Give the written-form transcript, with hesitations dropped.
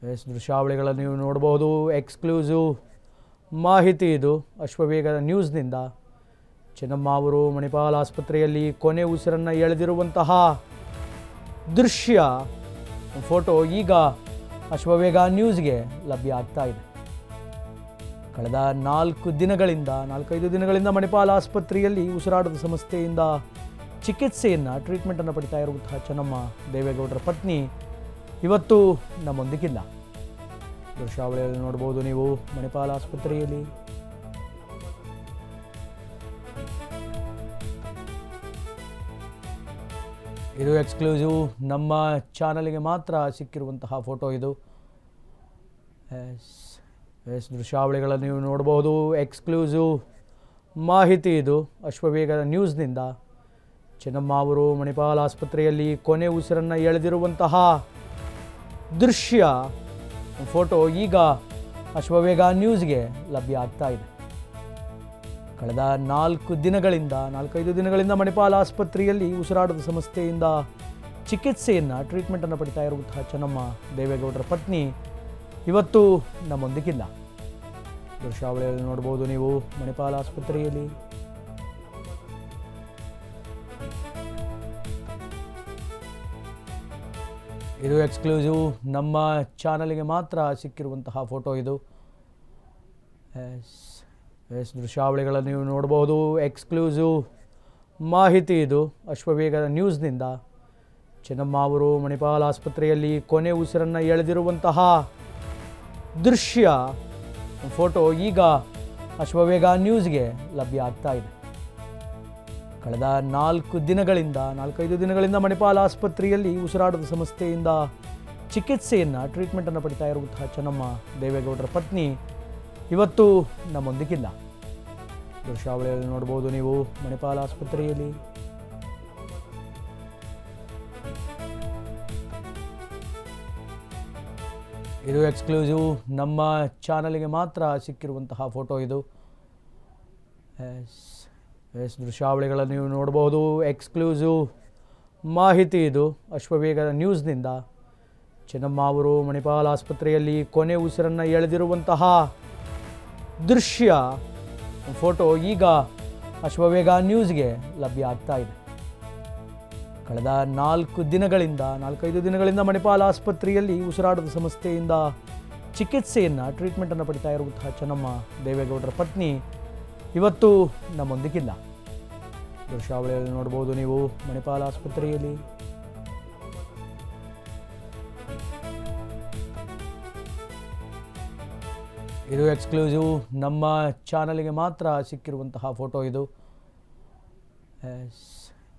ದೃಶ್ಯಾವಳಿಗಳನ್ನು ನೀವು ನೋಡಬಹುದು. ಎಕ್ಸ್ಕ್ಲೂಸಿವ್ ಮಾಹಿತಿ ಇದು ಅಶ್ವವೇಗದ ನ್ಯೂಸ್ನಿಂದ. ಚೆನ್ನಮ್ಮ ಅವರು ಮಣಿಪಾಲ್ ಆಸ್ಪತ್ರೆಯಲ್ಲಿ ಕೊನೆ ಉಸಿರನ್ನು ಎಳೆದಿರುವಂತಹ ದೃಶ್ಯ ಫೋಟೋ ಈಗ ಅಶ್ವವೇಗ ನ್ಯೂಸ್ಗೆ ಲಭ್ಯ ಆಗ್ತಾ ಇದೆ. ಕಳೆದ 4-5 ದಿನಗಳಿಂದ ಮಣಿಪಾಲ್ ಆಸ್ಪತ್ರೆಯಲ್ಲಿ ಉಸಿರಾಟದ ಸಮಸ್ಯೆಯಿಂದ ಟ್ರೀಟ್ಮೆಂಟನ್ನು ಪಡಿತಾ ಇರುವಂತಹ ಚೆನ್ನಮ್ಮ ದೇವೇಗೌಡರ ಪತ್ನಿ ಇವತ್ತು ನಮ್ಮೊಂದಿಗಿಲ್ಲ. ದೃಶ್ಯಾವಳಿಯಲ್ಲಿ ನೋಡ್ಬೋದು ನೀವು ಮಣಿಪಾಲ್ ಆಸ್ಪತ್ರೆಯಲ್ಲಿ. ಇದು ಎಕ್ಸ್ಕ್ಲೂಸಿವ್ ನಮ್ಮ ಚಾನಲ್ಗೆ ಮಾತ್ರ ಸಿಕ್ಕಿರುವಂತಹ ಫೋಟೋ ಇದು. ದೃಶ್ಯಾವಳಿಗಳನ್ನು ನೀವು ನೋಡಬಹುದು. ಎಕ್ಸ್ಕ್ಲೂಸಿವ್ ಮಾಹಿತಿ ಇದು ಅಶ್ವವೇಗದ ನ್ಯೂಸ್ನಿಂದ. ಚೆನ್ನಮ್ಮ ಅವರು ಮಣಿಪಾಲ್ ಆಸ್ಪತ್ರೆಯಲ್ಲಿ ಕೊನೆ ಉಸಿರನ್ನು ಎಳೆದಿರುವಂತಹ ದೃಶ್ಯ ಫೋಟೋ ಈಗ ಅಶ್ವವೇಗ ನ್ಯೂಸ್ಗೆ ಲಭ್ಯ ಆಗ್ತಾ ಇದೆ. ಕಳೆದ 4-5 ದಿನಗಳಿಂದ ಮಣಿಪಾಲ್ ಆಸ್ಪತ್ರೆಯಲ್ಲಿ ಉಸಿರಾಟದ ಸಮಸ್ಯೆಯಿಂದ ಟ್ರೀಟ್ಮೆಂಟನ್ನು ಪಡಿತಾ ಇರುವಂತಹ ಚೆನ್ನಮ್ಮ ದೇವೇಗೌಡರ ಪತ್ನಿ ಇವತ್ತು ನಮ್ಮೊಂದಿಗಿಲ್ಲ. ದೃಶ್ಯಾವಳಿಯಲ್ಲಿ ನೋಡ್ಬೋದು ನೀವು ಮಣಿಪಾಲ್ ಆಸ್ಪತ್ರೆಯಲ್ಲಿ. ಇದು ಎಕ್ಸ್ಕ್ಲೂಸಿವ್ ನಮ್ಮ ಚಾನಲ್ಗೆ ಮಾತ್ರ ಸಿಕ್ಕಿರುವಂತಹ ಫೋಟೋ ಇದು. ದೃಶ್ಯಾವಳಿಗಳನ್ನು ನೀವು ನೋಡಬಹುದು. ಎಕ್ಸ್ಕ್ಲೂಸಿವ್ ಮಾಹಿತಿ ಇದು ಅಶ್ವವೇಗದ ನ್ಯೂಸ್ನಿಂದ. ಚೆನ್ನಮ್ಮ ಅವರು ಮಣಿಪಾಲ್ ಆಸ್ಪತ್ರೆಯಲ್ಲಿ ಕೊನೆ ಉಸಿರನ್ನು ಎಳೆದಿರುವಂತಹ ದೃಶ್ಯ ಫೋಟೋ ಈಗ ಅಶ್ವವೇಗ ನ್ಯೂಸ್ಗೆ ಲಭ್ಯ ಆಗ್ತಾ ಇದೆ. ಕಳೆದ 4-5 ದಿನಗಳಿಂದ ಮಣಿಪಾಲ್ ಆಸ್ಪತ್ರೆಯಲ್ಲಿ ಉಸಿರಾಟದ ಸಮಸ್ಯೆಯಿಂದ ಟ್ರೀಟ್ಮೆಂಟನ್ನು ಪಡಿತಾ ಇರುವಂತಹ ಚೆನ್ನಮ್ಮ ದೇವೇಗೌಡರ ಪತ್ನಿ ಇವತ್ತು ನಮ್ಮೊಂದಿಗಿಲ್ಲ. ದೃಶ್ಯಾವಳಿಯಲ್ಲಿ ನೋಡ್ಬೋದು ನೀವು ಮಣಿಪಾಲ್ ಆಸ್ಪತ್ರೆಯಲ್ಲಿ. ಇದು ಎಕ್ಸ್ಕ್ಲೂಸಿವ್ ನಮ್ಮ ಚಾನಲ್ಗೆ ಮಾತ್ರ ಸಿಕ್ಕಿರುವಂತಹ ಫೋಟೋ ಇದು. ದೃಶ್ಯಾವಳಿಗಳನ್ನು ನೀವು ನೋಡಬಹುದು. ಎಕ್ಸ್ಕ್ಲೂಸಿವ್ ಮಾಹಿತಿ ಇದು ಅಶ್ವವೇಗದ ನ್ಯೂಸ್ನಿಂದ. ಚೆನ್ನಮ್ಮ ಅವರು ಮಣಿಪಾಲ್ ಆಸ್ಪತ್ರೆಯಲ್ಲಿ ಕೊನೆ ಉಸಿರನ್ನು ಎಳೆದಿರುವಂತಹ ದೃಶ್ಯ ಫೋಟೋ ಈಗ ಅಶ್ವವೇಗ ನ್ಯೂಸ್ಗೆ ಲಭ್ಯ ಆಗ್ತಾ ಇದೆ. ಕಳೆದ 4-5 ದಿನಗಳಿಂದ ಮಣಿಪಾಲ್ ಆಸ್ಪತ್ರೆಯಲ್ಲಿ ಉಸಿರಾಟದ ಸಮಸ್ಯೆಯಿಂದ ಟ್ರೀಟ್ಮೆಂಟನ್ನು ಪಡಿತಾ ಇರುವಂತಹ ಚೆನ್ನಮ್ಮ ದೇವೇಗೌಡರ ಪತ್ನಿ ಇವತ್ತು ನಮ್ಮೊಂದಿಗಿಲ್ಲ. ದೃಶ್ಯಾವಳಿಯಲ್ಲಿ ನೋಡ್ಬೋದು ನೀವು ಮಣಿಪಾಲ್ ಆಸ್ಪತ್ರೆಯಲ್ಲಿ. ಇದು ಎಕ್ಸ್ಕ್ಲೂಸಿವ್ ನಮ್ಮ ಚಾನಲ್ಗೆ ಮಾತ್ರ ಸಿಕ್ಕಿರುವಂತಹ ಫೋಟೋ ಇದು.